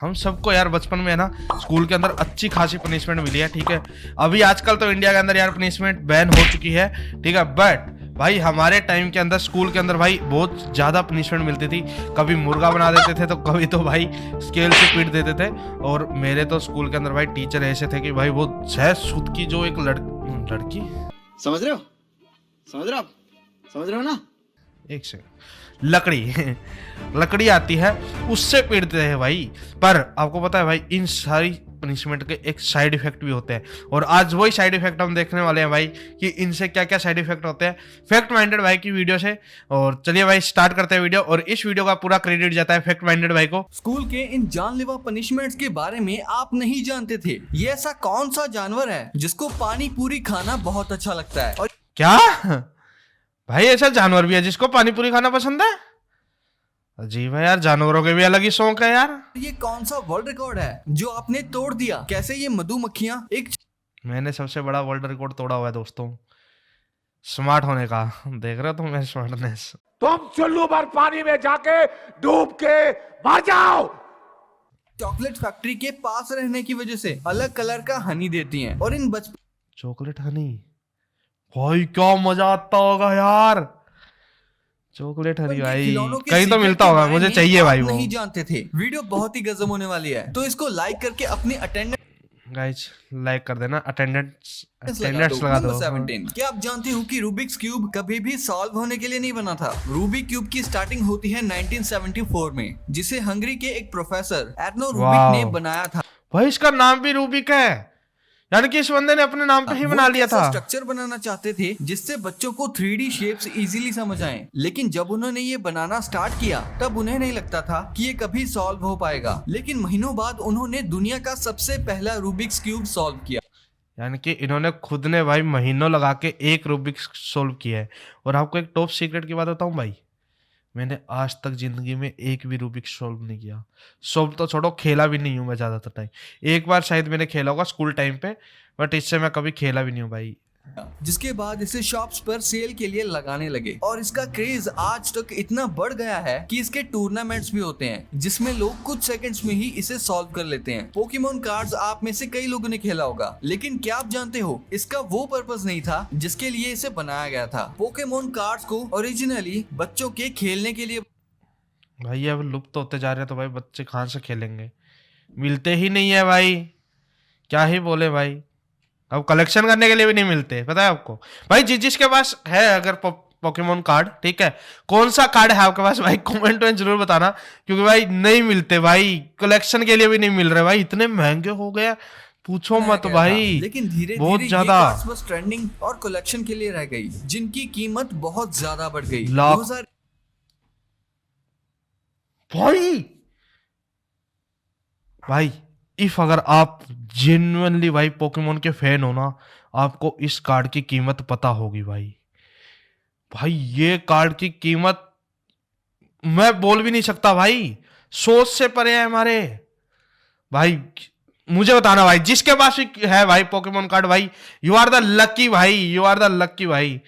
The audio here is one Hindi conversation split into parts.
हम सबको यार बचपन में है ना स्कूल के अंदर अच्छी खासी पनिशमेंट मिली है, ठीक है। अभी आजकल तो इंडिया के अंदर यार पनिशमेंट बैन हो चुकी है, ठीक है। बट भाई हमारे टाइम के अंदर स्कूल के अंदर भाई बहुत ज्यादा पनिशमेंट मिलती थी। कभी मुर्गा बना देते थे तो कभी तो भाई स्केल से पीट देते थे। और मेरे तो स्कूल के अंदर भाई टीचर ऐसे थे कि भाई वो 6 सूद की जो एक लड़की समझ रहे हो समझ रहे हो ना, एक सेकंड, लकड़ी आती है उससे पीटते हैं भाई। पर आपको पता है भाई इन सारी पनिशमेंट के एक साइड इफेक्ट भी होते हैं, और आज वही साइड इफेक्ट हम देखने वाले हैं भाई कि इनसे क्या क्या साइड इफेक्ट होते हैं फैक्ट माइंडेड भाई की वीडियो से। और चलिए भाई स्टार्ट करते हैं वीडियो, और इस वीडियो का पूरा क्रेडिट जाता है फैक्ट माइंडेड भाई को। स्कूल के इन जानलेवा पनिशमेंट्स के बारे में आप नहीं जानते थे। ये ऐसा कौन सा जानवर है जिसको पानी पूरी खाना बहुत अच्छा लगता है? और क्या भाई ऐसा जानवर भी है जिसको पानी पूरी खाना पसंद है? अजीब है यार, जानवरों के भी अलग ही शौक है यार। ये कौन सा वर्ल्ड रिकॉर्ड है जो आपने तोड़ दिया? कैसे ये मधुमक्खियां एक मैंने सबसे बड़ा वर्ल्ड रिकॉर्ड तोड़ा हुआ है दोस्तों, स्मार्ट होने का। देख रहे हो तुम मेरी स्मार्टनेस? तुम चुल्लू भर पानी में जाके डूब के मर जाओ। चॉकलेट फैक्ट्री के पास रहने की वजह से अलग कलर का हनी देती हैं, और इन बचपन चॉकलेट हनी, भाई क्या मजा आता होगा यार। चॉकलेट हनी भाई खिलौनों के कहीं तो सीक्रेट मिलता के होगा, बारे मुझे में चाहिए आप भाई वो। नहीं जानते थे। वीडियो बहुत ही गजब होने वाली है, तो इसको लाइक करके अपनी अटेंडेंस गाइस लाइक कर देना, अटेंडेंस लगा लगा दो। नंबर 17। क्या आप जानते हो कि रूबिक्स क्यूब कभी भी सॉल्व होने के लिए नहीं बना था? रूबिक क्यूब की स्टार्टिंग होती है 1974 में, जिसे हंगरी के एक प्रोफेसर एर्नो रूबिक ने बनाया था। भाई इसका नाम भी रूबिक है, यानी कि इस बंदे ने अपने नाम पे ही बना लिया था। स्ट्रक्चर बनाना चाहते थे जिससे बच्चों को 3D शेप्स इजीली समझ आए, लेकिन जब उन्होंने ये बनाना स्टार्ट किया तब उन्हें नहीं लगता था कि ये कभी सॉल्व हो पाएगा। लेकिन महीनों बाद उन्होंने दुनिया का सबसे पहला रूबिक्स क्यूब सॉल्व किया। यानी कि इन्होंने खुद ने भाई महीनों लगा के एक रूबिक्स सोल्व किया है। और आपको एक टॉप सीक्रेट की बात बताऊं भाई, मैंने आज तक जिंदगी में एक भी रूबिक सॉल्व नहीं किया। सॉल्व तो छोड़ो, खेला भी नहीं हूं मैं ज्यादातर टाइम। एक बार शायद मैंने खेला होगा स्कूल टाइम पे, बट इससे मैं कभी खेला भी नहीं हूं भाई। जिसके बाद इसे शॉप्स पर सेल के लिए लगाने लगे, और इसका क्रेज आज तक इतना बढ़ गया है कि इसके टूर्नामेंट्स भी होते हैं जिसमें लोग कुछ सेकंड्स में ही इसे सॉल्व कर लेते हैं। पोकेमोन कार्ड्स आप में से कई लोगों ने खेला होगा, लेकिन क्या आप जानते हो इसका वो पर्पस नहीं था जिसके लिए इसे बनाया गया था। पोकेमोन कार्ड्स को ओरिजिनली बच्चों के खेलने के लिए भाई अब लुप्त होते जा रहे हैं, तो भाई बच्चे कहाँ से खेलेंगे, मिलते ही नहीं है भाई, क्या ही बोले भाई। अब कलेक्शन करने के लिए भी नहीं मिलते, पता है आपको भाई। जिसके पास है अगर पोकेमोन कार्ड, ठीक है, कौन सा कार्ड है आपके पास भाई, कमेंट में जरूर बताना, क्योंकि भाई नहीं मिलते भाई, कलेक्शन के लिए भी नहीं मिल रहे भाई, इतने महंगे हो गए पूछो मत भाई। लेकिन धीरे बहुत धीरे ज्यादा बस ट्रेंडिंग और कलेक्शन के लिए रह गई, जिनकी कीमत बहुत ज्यादा बढ़ गई। लाख भाई इफ अगर आप जेन्युइनली भाई पोकेमोन के फैन हो ना, आपको इस कार्ड की कीमत पता होगी भाई। भाई ये कार्ड की कीमत मैं बोल भी नहीं सकता भाई, सोच से परे है हमारे भाई। मुझे बताना भाई जिसके पास भी है भाई पोकेमोन कार्ड, भाई यू आर द लकी भाई, यू आर द लकी भाई,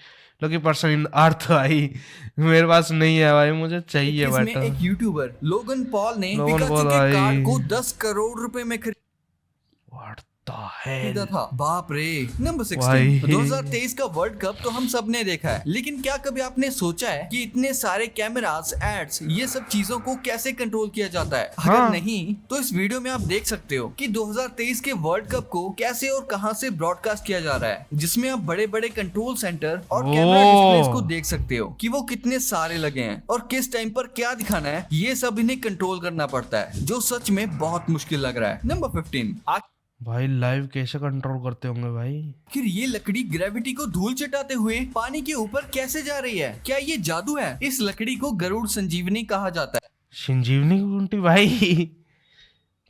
लकी पर्सन इन अर्थ भाई। मेरे पास नहीं है भाई, मुझे चाहिए। इसमें एक यूट्यूबर लोगन पॉल ने पिकाचू के कार्ड को 10 करोड़ रुपए में खरीदा था। बाप रे। नंबर 16, 2023 का वर्ल्ड कप तो हम सब ने देखा है, लेकिन क्या कभी आपने सोचा है कि इतने सारे कैमरास, एड्स, ये सब चीजों को कैसे कंट्रोल किया जाता है? अगर नहीं तो इस वीडियो में आप देख सकते हो कि 2023 के वर्ल्ड कप को कैसे और कहां से ब्रॉडकास्ट किया जा रहा है, जिसमें आप बड़े बड़े कंट्रोल सेंटर और कैमरा डिस्प्लेस को देख सकते हो कि वो कितने सारे लगे हैं और किस टाइम पर क्या दिखाना है। ये सब इन्हें कंट्रोल करना पड़ता है, जो सच में बहुत मुश्किल लग रहा है। नंबर 15, भाई लाइव कैसे कंट्रोल करते होंगे भाई? फिर ये लकड़ी ग्रेविटी को धूल चटाते हुए पानी के ऊपर कैसे जा रही है? क्या ये जादू है? इस लकड़ी को गरुड़ संजीवनी कहा जाता है। संजीवनी बूटी भाई,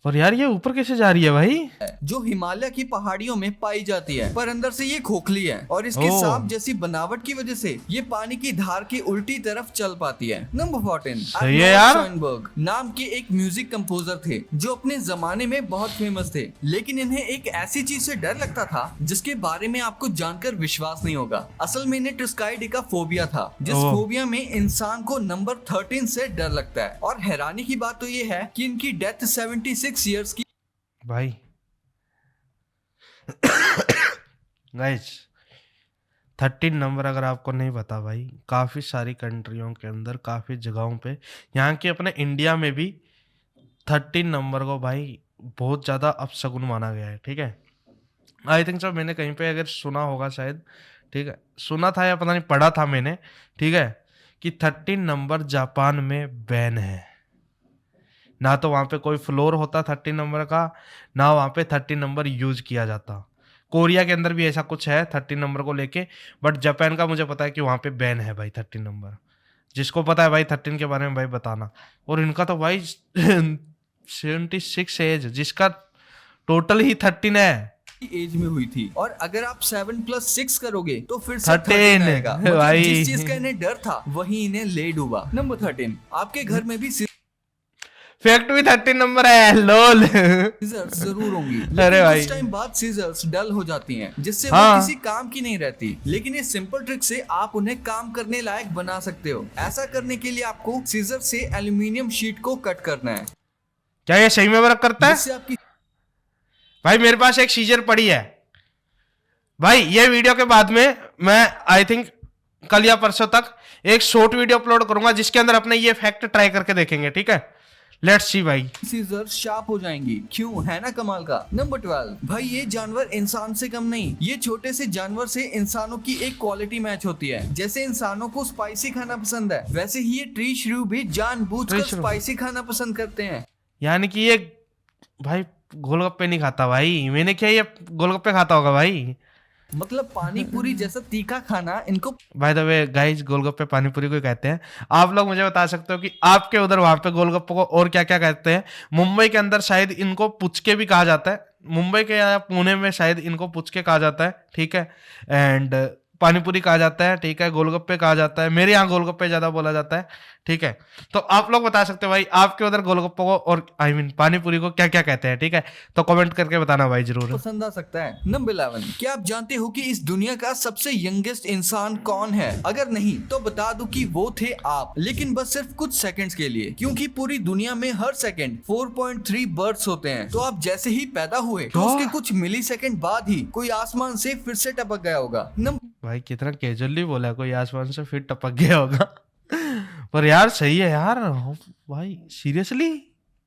पर यार ये ऊपर कैसे जा रही है भाई? जो हिमालय की पहाड़ियों में पाई जाती है, पर अंदर से ये खोखली है, और इसके सांप जैसी बनावट की वजह से ये पानी की धार की उल्टी तरफ चल पाती है। नंबर 14, सही है यार। शोनबर्ग नाम के एक म्यूजिक कंपोजर थे जो अपने जमाने में बहुत फेमस थे, लेकिन इन्हें एक ऐसी चीज से डर लगता था जिसके बारे में आपको जानकर विश्वास नहीं होगा। असल में इन्हें ट्रिस्काइडिका फोबिया था, जिस फोबिया में इंसान को नंबर 13 से डर लगता है। और हैरानी की बात तो ये है कि इनकी डेथ 76 36 इयर्स की भाई गाइस 13 नंबर अगर आपको नहीं पता भाई, काफ़ी सारी कंट्रियों के अंदर, काफ़ी जगहों पे, यहाँ के अपने इंडिया में भी 13 नंबर को भाई बहुत ज़्यादा अपशगुन माना गया है। ठीक है, आई थिंक सो मैंने कहीं पे अगर सुना होगा शायद, ठीक है, सुना था या पता नहीं पढ़ा था मैंने, ठीक है, कि 13 नंबर जापान में बैन है। ना तो वहाँ पे कोई फ्लोर होता 13 नंबर का, ना वहाँ पे 13 नंबर यूज किया जाता। कोरिया के अंदर भी ऐसा कुछ है 13 नंबर को लेके, बट जापान का मुझे पता है कि वहाँ पे बैन है भाई 13 नंबर। जिसको पता है भाई 13 के बारे में भाई बताना। और इनका तो भाई 76 एज, जिसका टोटल ही 13 है। एज में हुई थी, और अगर आप 7+6 करोगे तो फिर से 13 आएगा। मतलब भाई। जिस चीज का इन्हें डर था वही इन्हें ले डूबा। नंबर 13, आपके घर में भी फैक्ट भी 13 नंबर है, लोल। सीजर्स जरूर होंगी, अरे लेकिन भाई। कुछ टाइम बाद सीजर्स डल हो जाती हैं, जिससे हाँ। वो किसी काम की नहीं रहती। लेकिन इस सिंपल ट्रिक से आप उन्हें काम करने लायक बना सकते हो। ऐसा करने के लिए आपको सीजर से एल्यूमिनियम शीट को कट करना है, क्या ये सही में वर्क करता है? जिससे आपकी भाई मेरे पास एक सीजर पड़ी है भाई। ये वीडियो के बाद में मैं आई थिंक कल या परसों तक एक शॉर्ट वीडियो अपलोड करूंगा, जिसके अंदर अपने ये फैक्ट ट्राई करके देखेंगे। ठीक है, लेट्स सी भाई। सीजर शार्प हो जाएंगी। क्यों, है ना कमाल का। नंबर 12, भाई ये जानवर इंसान से कम नहीं। ये छोटे से जानवर से इंसानों की एक क्वालिटी मैच होती है। जैसे इंसानों को स्पाइसी खाना पसंद है, वैसे ही ये ट्री श्रू भी जानबूझकर ट्री श्रू। स्पाइसी खाना पसंद करते हैं। यानी कि ये भाई गोलगप्पे नहीं खाता भाई। मैंने क्या ये गोलगप्पे खाता होगा भाई। मतलब पानी पूरी जैसा तीखा खाना इनको बाय द वे गाइस, गोलगप्पे पानी पूरी को कहते हैं। आप लोग मुझे बता सकते हो कि आपके उधर वहां पे गोलगप्पे को और क्या क्या कहते हैं? मुंबई के अंदर शायद इनको पुचके भी कहा जाता है, मुंबई के या पुणे में शायद इनको पुचके कहा जाता है। ठीक है, एंड पानीपुरी कहा जाता है। ठीक है, गोलगप्पे कहा जाता है। मेरे यहाँ गोलगप्पे ज्यादा बोला जाता है। ठीक है, तो आप लोग बता सकते हो भाई आपके उधर गोलगप्पे को और आई मीन पानीपुरी को क्या क्या कहते हैं। ठीक है, तो कमेंट करके बताना भाई जरूर। पसंद आ सकता है। नंबर 11, क्या आप जानते हो कि इस दुनिया का सबसे यंगेस्ट इंसान कौन है? अगर नहीं तो बता दूं कि वो थे आप, लेकिन बस सिर्फ कुछ सेकंड्स के लिए, क्योंकि पूरी दुनिया में हर सेकंड 4.3 बर्ड्स होते हैं। तो आप जैसे ही पैदा हुए तो उसके कुछ मिली सेकंड बाद ही कोई आसमान से फिर से टपक गया होगा। भाई कितना कैजुअली बोला है, कोई आसमान से फिर टपक गया होगा। पर यार सही है यार भाई, सीरियसली।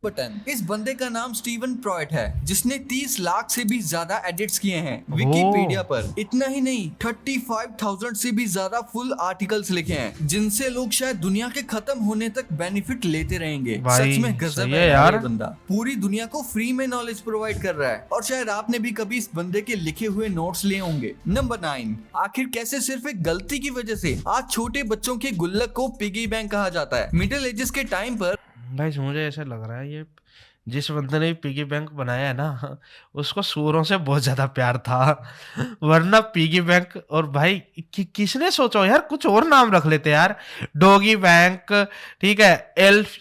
बटन, इस बंदे का नाम स्टीवन प्रॉयट है, जिसने 30 लाख से भी ज्यादा एडिट्स किए हैं विकिपीडिया पर। इतना ही नहीं, 35,000 से भी ज्यादा फुल आर्टिकल्स लिखे हैं, जिनसे लोग शायद दुनिया के खत्म होने तक बेनिफिट लेते रहेंगे। भाई, सच में गजब सही है है यार। ये बंदा पूरी दुनिया को फ्री में नॉलेज प्रोवाइड कर रहा है, और शायद आपने भी कभी इस बंदे के लिखे हुए नोट्स लिए होंगे। नंबर 9, आखिर कैसे सिर्फ एक गलती की वजह से आज छोटे बच्चों के गुल्लक को पिगी बैंक कहा जाता है? मिडिल एजेस के टाइम पर गाइस मुझे ऐसा लग रहा है ये जिस बंदे ने पिगी बैंक बनाया है ना, उसको सूअरों से बहुत ज्यादा प्यार था, वरना पिगी बैंक। और भाई किसने सोचा यार, कुछ और नाम रख लेते यार, डॉगी बैंक, ठीक है,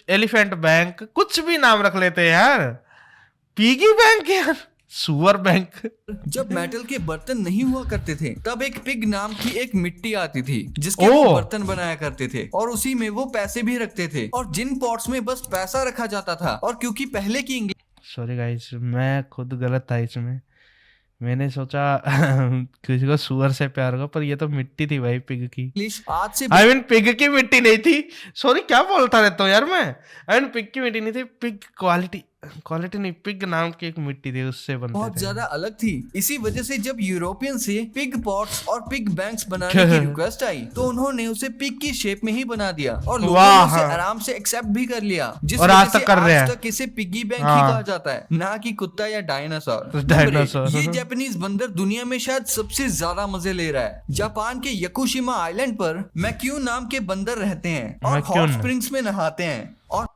एलिफेंट बैंक, कुछ भी नाम रख लेते यार। पिगी बैंक यार, सुअर बैंक। जब मेटल के बर्तन नहीं हुआ करते थे, तब एक पिग नाम की एक मिट्टी आती थी, जिसके वो बर्तन बनाया करते थे, और उसी में वो पैसे भी रखते थे, और जिन पॉट्स में बस पैसा रखा जाता था। और क्योंकि पहले की सॉरी गाइस, मैं खुद गलत था इसमें। मैंने सोचा किसी को सुअर से प्यार होगा, पर ये तो मिट्टी थी भाई पिग की। इंग्लिश आज से आई मीन पिग की मिट्टी नहीं थी, सॉरी क्या बोलता रहता हूँ यार मैं। आई मीन पिग की मिट्टी नहीं थी, पिग क्वालिटी नहीं, पिग नाम की एक मिट्टी थी, उससे बनते बहुत थे। ज्यादा अलग थी। इसी वजह से जब यूरोपियन से पिग पॉट्स और पिग बैंक्स बनाने की रिक्वेस्ट आई, तो उन्होंने उसे पिग की शेप में ही बना दिया, और लोगों ने उसे आराम से एक्सेप्ट भी कर लिया, जिस और वजह आज से तक कर रहे हैं। आज तक इसे पिगी बैंक ही हाँ। कहा जाता है, ना कि कुत्ता या डायनासोर। डायनासोर। ये जापानीज बंदर दुनिया में शायद सबसे ज्यादा मजे ले रहा है। जापान के याकुशिमा आइलैंड पर मैक्यून नाम के बंदर रहते हैं, और हॉट स्प्रिंग्स में नहाते हैं, और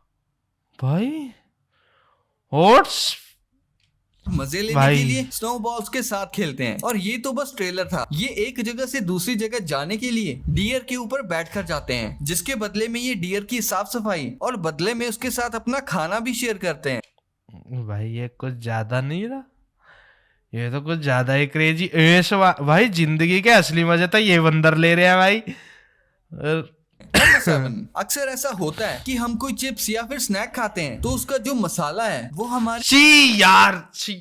भाई हॉट्स मजे लेने के लिए स्नोबॉल्स के साथ खेलते हैं। और ये तो बस ट्रेलर था। ये एक जगह से दूसरी जगह जाने के लिए डियर के ऊपर बैठकर जाते हैं, जिसके बदले में ये डियर की साफ सफाई और बदले में उसके साथ अपना खाना भी शेयर करते हैं। भाई ये कुछ ज्यादा नहीं रहा, ये तो कुछ ज्यादा ही क्रेजी। भाई जिंदगी के असली मजे तो ये बंदर ले रहे हैं भाई। नंबर 7, अक्सर ऐसा होता है कि हम कोई चिप्स या फिर स्नैक खाते हैं तो उसका जो मसाला है वो हमारे छी यार छी।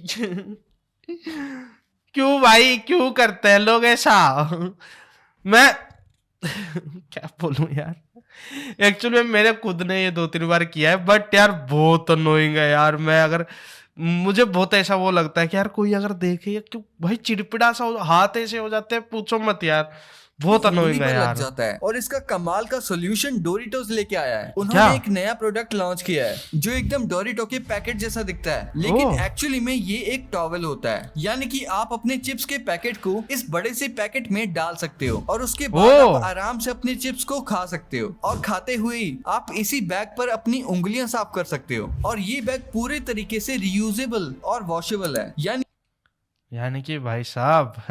क्यों भाई, क्यों करते हैं लोग ऐसा? मैं क्या बोलूं यार, एक्चुअली में मेरे खुद ने ये 2-3 बार किया है, बट यार बहुत अनोइंग है यार। मैं अगर मुझे बहुत ऐसा वो लगता है कि यार कोई अगर देखे या क्यों भाई, चिड़पिड़ा सा हाथ ऐसे हो जाते हैं, पूछो मत यार, बहुत उंगली अनोइंग है पर लग यार। जाता है। और इसका कमाल का सॉल्यूशन डोरिटोस लेके आया है। क्या? उन्होंने एक नया प्रोडक्ट लॉन्च किया है जो एकदम डोरिटो के पैकेट जैसा दिखता है, लेकिन ओह। एक्चुअली में ये एक टॉवल होता है। यानी कि आप अपने चिप्स के पैकेट को इस बड़े से पैकेट में डाल सकते हो और उसके बाद ओह। आप आराम से अपने चिप्स को खा सकते हो। और खाते हुए ही आप इसी बैग पर अपनी उंगलियां साफ कर सकते हो। और ये बैग पूरे तरीके से रियूजेबल और वॉशेबल है। यानी कि भाई साहब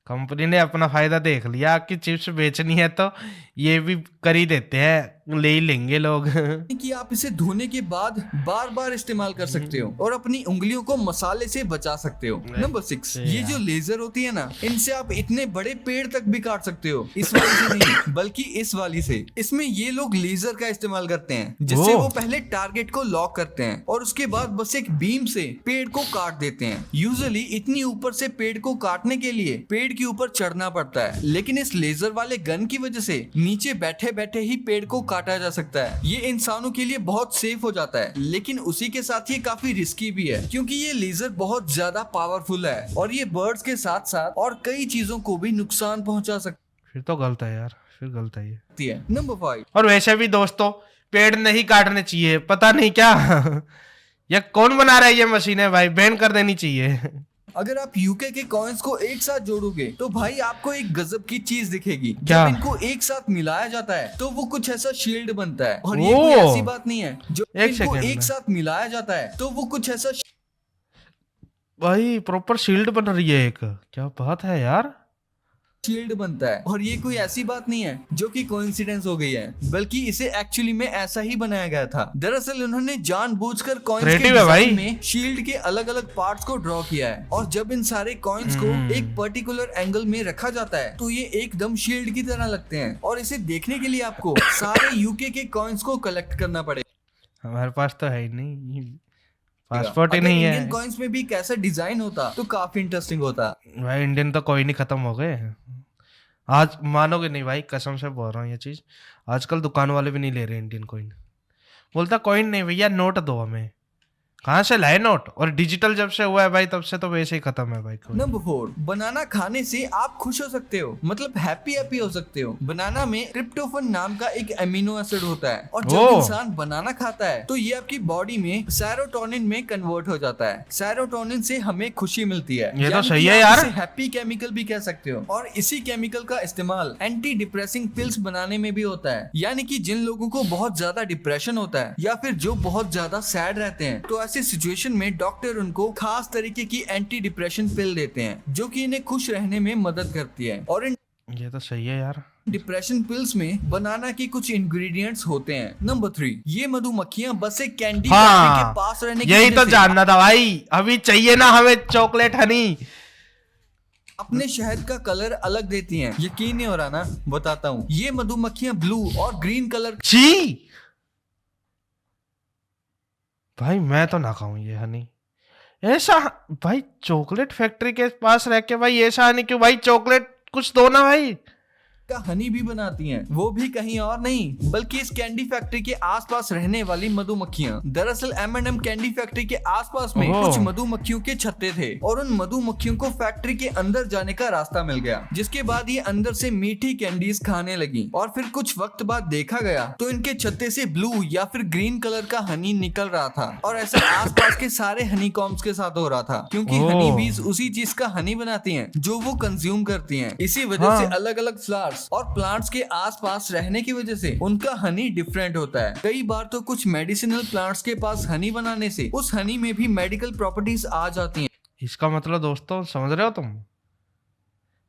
कंपनी ने अपना फायदा देख लिया कि चिप्स बेचनी है तो ये भी कर ही देते हैं, ले ही लेंगे लोग। कि आप इसे धोने के बाद बार बार इस्तेमाल कर सकते हो और अपनी उंगलियों को मसाले से बचा सकते हो। नंबर 6, ये जो लेजर होती है ना, इनसे आप इतने बड़े पेड़ तक भी काट सकते हो। इस वाली से नहीं बल्कि इस वाली से। इसमें ये लोग लेजर का इस्तेमाल करते हैं जिससे ओह। वो पहले टारगेट को लॉक करते हैं और उसके बाद बस एक बीम से पेड़ को काट देते हैं। यूजुअली इतनी ऊपर से पेड़ को काटने के लिए पेड़ के ऊपर चढ़ना पड़ता है, लेकिन इस लेजर वाले गन की वजह से नीचे बैठे बैठे ही पेड़ को काटा जा सकता है। ये इंसानों के लिए बहुत सेफ हो जाता है, लेकिन उसी के साथ ये काफी रिस्की भी है क्योंकि ये लेजर बहुत ज्यादा पावरफुल है और ये बर्ड्स के साथ साथ और कई चीजों को भी नुकसान पहुंचा फिर तो गलत है यार, फिर गलत है ये। सकती है। नंबर 5, और वैसे भी दोस्तों पेड़ नहीं काटने चाहिए, पता नहीं क्या ये कौन बना रहा है ये मशीनें भाई, बैन कर देनी चाहिए। अगर आप यूके के कॉइन्स को एक साथ जोड़ोगे तो भाई आपको एक गजब की चीज दिखेगी। क्या? जब इनको एक साथ मिलाया जाता है तो वो कुछ ऐसा शील्ड बनता है। और ये ओह। कोई ऐसी बात नहीं है, जो एक इनको सेकंड एक में। साथ मिलाया जाता है तो वो कुछ ऐसा भाई प्रॉपर शील्ड बन रही है एक, क्या बात है यार। शील्ड बनता है। और ये कोई ऐसी बात नहीं है जो कि कोइंसिडेंस हो गई है, बल्कि इसे एक्चुअली में ऐसा ही बनाया गया था। दरअसल उन्होंने जानबूझकर कॉइन्स के Creative है भाई। डिजाइन में शील्ड के अलग अलग पार्ट्स को ड्रॉ किया है और जब इन सारे कॉइन्स को एक पर्टिकुलर एंगल में रखा जाता है तो ये एकदम शील्ड की तरह लगते हैं। और इसे देखने के लिए आपको सारे यूके के कॉइन्स को कलेक्ट करना पड़ेगा। हमारे पास तो है ही नहीं, पासपोर्ट ही अगर नहीं इंडियन है कॉइन्स में भी कैसा डिजाइन होता तो काफी इंटरेस्टिंग होता। भाई। इंडियन तो कोई नहीं, खत्म हो गए आज, मानोगे नहीं भाई, कसम से बोल रहा हूँ ये चीज। आजकल दुकान वाले भी नहीं ले रहे इंडियन कॉइन। बोलता कॉइन नहीं भैया, नोट दो हमें। कहाँ से लाए नोट? और डिजिटल जब से हुआ है भाई तब से तो वैसे ही खत्म है भाई। नंबर 4, बनाना खाने से आप खुश हो सकते हो, मतलब हैप्पी हो सकते हो। बनाना में ट्रिप्टोफन नाम का एक अमीनो एसिड होता है और जब ओह। इंसान बनाना खाता है तो ये आपकी बॉडी में सेरोटोनिन में कन्वर्ट हो जाता है। सेरोटोनिन से हमें खुशी मिलती है। ये तो यानी सही कि है आप यार। इसे हैप्पी केमिकल भी कह सकते हो। और इसी केमिकल का इस्तेमाल एंटी डिप्रेसिंग पिल्स बनाने में भी होता है। यानी कि जिन लोगों को बहुत ज्यादा डिप्रेशन होता है या फिर जो बहुत ज्यादा सैड रहते हैं तो ऐसी सिचुएशन में डॉक्टर उनको खास तरीके की एंटी डिप्रेशन पिल देते हैं जो कि इन्हें खुश रहने में मदद करती है। और इन ये तो सही है यार। डिप्रेशन पिल्स में बनाना के कुछ इंग्रेडिएंट्स होते हैं। नंबर 3, ये मधुमक्खियां बस एक कैंडी फैक्ट्री के पास रहने की यही वजह तो से जानना था भाई, अभी चाहिए ना हमें चॉकलेट हनी। अपने शहद का कलर अलग देती हैं। यकीन नहीं हो रहा ना, बताता हूँ। ये मधुमक्खियां ब्लू और ग्रीन कलर छी भाई, मैं तो ना खाऊं ये हनी। ऐसा भाई चॉकलेट फैक्ट्री के पास रह के भाई ऐसा हनी क्यों भाई? चॉकलेट कुछ दो ना भाई। का हनी भी बनाती हैं, वो भी कहीं और नहीं बल्कि इस कैंडी फैक्ट्री के आसपास रहने वाली मधुमक्खियां। दरअसल M&M कैंडी फैक्ट्री के आसपास में ओह। कुछ मधुमक्खियों के छत्ते थे और उन मधुमक्खियों को फैक्ट्री के अंदर जाने का रास्ता मिल गया, जिसके बाद ये अंदर से मीठी कैंडीज खाने लगी। और फिर कुछ वक्त बाद देखा गया तो इनके छत्ते से ब्लू या फिर ग्रीन कलर का हनी निकल रहा था। और ऐसा आसपास के सारे हनी कॉम्स के साथ हो रहा था, क्योंकि ओह। हनी बीज उसी चीज का हनी बनाती हैं जो वो कंज्यूम करती हैं। इसी वजह हाँ। से अलग अलग फ्लावर्स और प्लांट्स के आसपास रहने की वजह से उनका हनी डिफरेंट होता है। कई बार तो कुछ मेडिसिनल प्लांट्स के पास हनी बनाने से उस हनी में भी मेडिकल प्रॉपर्टीज आ जाती हैं। इसका मतलब दोस्तों समझ रहे हो तुम,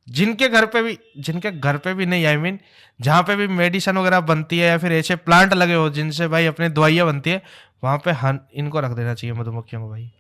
जिनके घर पे भी नहीं, आई मीन जहाँ पे भी मेडिसिन वगैरह बनती है या फिर ऐसे प्लांट लगे हो जिनसे भाई अपनी दवाइयाँ बनती है, वहां पे इनको रख देना चाहिए मधुमक्खियों को भाई।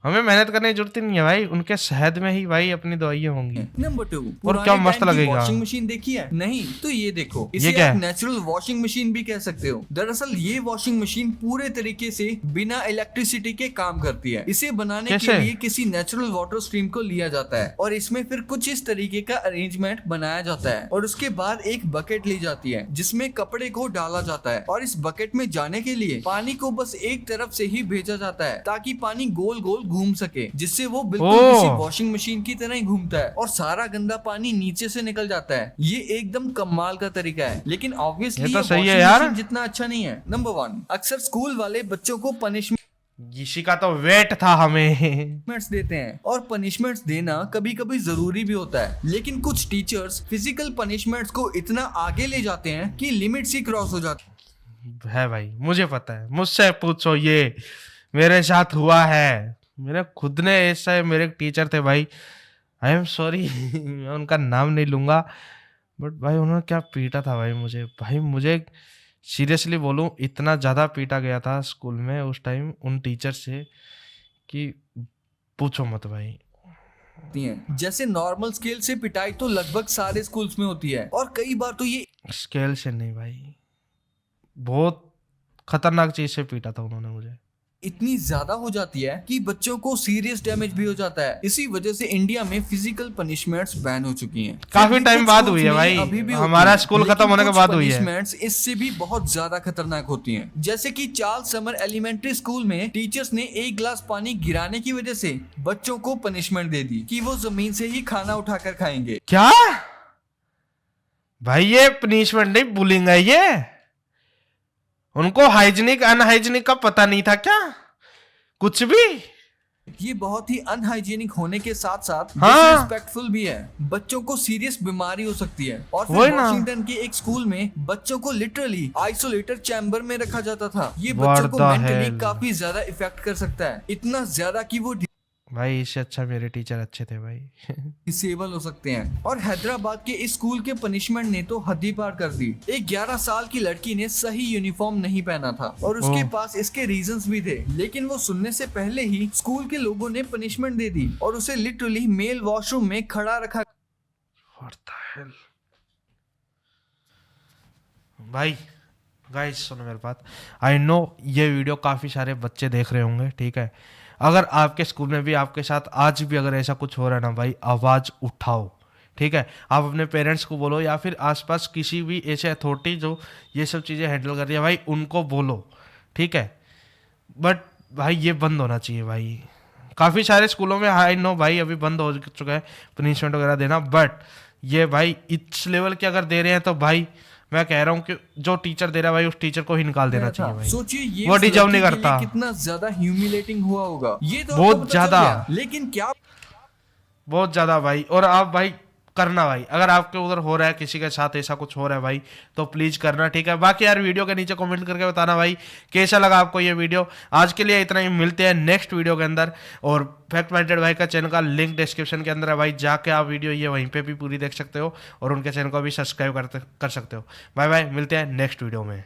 हमें मेहनत करने की जरूरत ही नहीं है भाई, उनके शहद में ही भाई अपनी दवाइयाँ होंगी। नंबर 2, और क्या मस्त लगेगा। वॉशिंग मशीन देखी है? नहीं तो ये देखो, ये इसे क्या आप है? नेचुरल वॉशिंग मशीन भी कह सकते हो। दरअसल ये वॉशिंग मशीन पूरे तरीके से बिना इलेक्ट्रिसिटी के काम करती है। इसे बनाने कैसे? के लिए किसी नेचुरल वाटर स्ट्रीम को लिया जाता है और इसमें फिर कुछ इस तरीके का अरेंजमेंट बनाया जाता है और उसके बाद एक बकेट ली जाती है जिसमें कपड़े को डाला जाता है और इस बकेट में जाने के लिए पानी को बस एक तरफ से ही भेजा जाता है ताकि पानी गोल गोल घूम सके, जिससे वो बिल्कुल ओह। किसी वॉशिंग मशीन की तरह ही घूमता है और सारा गंदा पानी नीचे से निकल जाता है। ये एकदम कमाल का तरीका है, लेकिन ऑब्वियसली ये तो ये सही है washing यार। machine जितना अच्छा नहीं है। नंबर 1, अक्सर स्कूल वाले बच्चों को पनिशमेंट इसी का तो वेट था हमें। देते हैं और पनिशमेंट्स देना कभी कभी जरूरी भी होता है, लेकिन कुछ टीचर्स फिजिकल पनिशमेंट्स को इतना आगे ले जाते हैं कि लिमिट्स ही क्रॉस हो जाती है भाई, मुझे पता है, मुझसे पूछो, ये मेरे साथ हुआ है। मेरे खुद ने ऐसा, मेरे टीचर थे भाई, आई एम सॉरी मैं उनका नाम नहीं लूंगा, बट भाई उन्होंने क्या पीटा था भाई मुझे। भाई मुझे सीरियसली बोलूं, इतना ज़्यादा पीटा गया था स्कूल में उस टाइम उन टीचर से कि पूछो मत भाई। हैं। जैसे नॉर्मल स्केल से पिटाई तो लगभग सारे स्कूल्स में होती है और कई बार तो ये स्केल से नहीं भाई, बहुत खतरनाक चीज से पीटा था उन्होंने मुझे। इतनी ज्यादा हो जाती है कि बच्चों को सीरियस डैमेज भी हो जाता है। इसी वजह से इंडिया में फिजिकल पनिशमेंट्स बैन हो चुकी हैं। काफी फिर भी टाइम कुछ बाद schools हुई है में भाई, अभी भी हमारा होती हैं, स्कूल लेकिन खत्म होने के कुछ बाद हुई है। punishments इससे भी बहुत ज्यादा खतरनाक होती हैं। जैसे कि चार्ल्स समर एलिमेंट्री स्कूल में टीचर्स ने एक गिलास पानी गिराने की वजह से बच्चों को पनिशमेंट दे दी कि वो जमीन से ही खाना उठाकर खाएंगे। क्या भाई, ये पनिशमेंट नहीं, बुलिंग है ये। उनको हाइजीनिक अनहाइजीनिक का पता नहीं था क्या कुछ भी? ये बहुत ही अनहाइजीनिक होने के साथ साथ हाँ। डिसरिस्पेक्टफुल भी है। बच्चों को सीरियस बीमारी हो सकती है। और फिर वही ना। वॉशिंगटन के एक स्कूल में बच्चों को लिटरली आइसोलेटेड चैम्बर में रखा जाता था। ये बच्चों को What the मेंटली hell? काफी ज्यादा इफेक्ट कर सकता है, इतना ज्यादा कि वो भाई इससे अच्छा मेरे टीचर अच्छे थे भाई। डिसेबल हो सकते हैं। और हैदराबाद के इस स्कूल के पनिशमेंट ने तो हद ही पार कर दी। एक 11 साल की लड़की ने सही यूनिफॉर्म नहीं पहना था और उसके ओह। पास इसके रीजंस भी थे, लेकिन वो सुनने से पहले ही स्कूल के लोगों ने पनिशमेंट दे दी और उसे लिटरली मेल वॉशरूम में खड़ा रखा। What the hell? भाई गाइस सुनो मेरी बात, आई नो ये वीडियो काफ़ी सारे बच्चे देख रहे होंगे, ठीक है? अगर आपके स्कूल में भी आपके साथ आज भी अगर ऐसा कुछ हो रहा है ना भाई, आवाज़ उठाओ, ठीक है? आप अपने पेरेंट्स को बोलो या फिर आसपास किसी भी ऐसे अथॉरिटी जो ये सब चीज़ें हैंडल कर रही है भाई, उनको बोलो, ठीक है? बट भाई ये बंद होना चाहिए भाई। काफ़ी सारे स्कूलों में आई नो भाई अभी बंद हो चुका है पनिशमेंट वगैरह देना, बट ये भाई इस लेवल के अगर दे रहे हैं तो भाई मैं कह रहा हूँ कि जो टीचर दे रहा है भाई उस टीचर को ही निकाल देना चाहिए भाई। सोचिए ये वो उस डिजर्व लड़की नहीं के करता। लिए कितना ज्यादा ह्यूमिलेटिंग हुआ होगा, ये तो बहुत आपको पता चल ज्यादा। गया। लेकिन क्या बहुत ज़्यादा भाई। और आप भाई करना भाई, अगर आपके उधर हो रहा है किसी के साथ ऐसा कुछ हो रहा है भाई तो प्लीज़ करना, ठीक है? बाकी यार वीडियो के नीचे कमेंट करके बताना भाई कैसा लगा आपको ये वीडियो। आज के लिए इतना ही, मिलते हैं नेक्स्ट वीडियो के अंदर। और फैक्ट माइंडेड भाई का चैनल का लिंक डिस्क्रिप्शन के अंदर है भाई, जाके आप वीडियो ये वहीं पे भी पूरी देख सकते हो और उनके चैनल को भी सब्सक्राइब कर सकते हो। बाय बाय, मिलते हैं नेक्स्ट वीडियो में।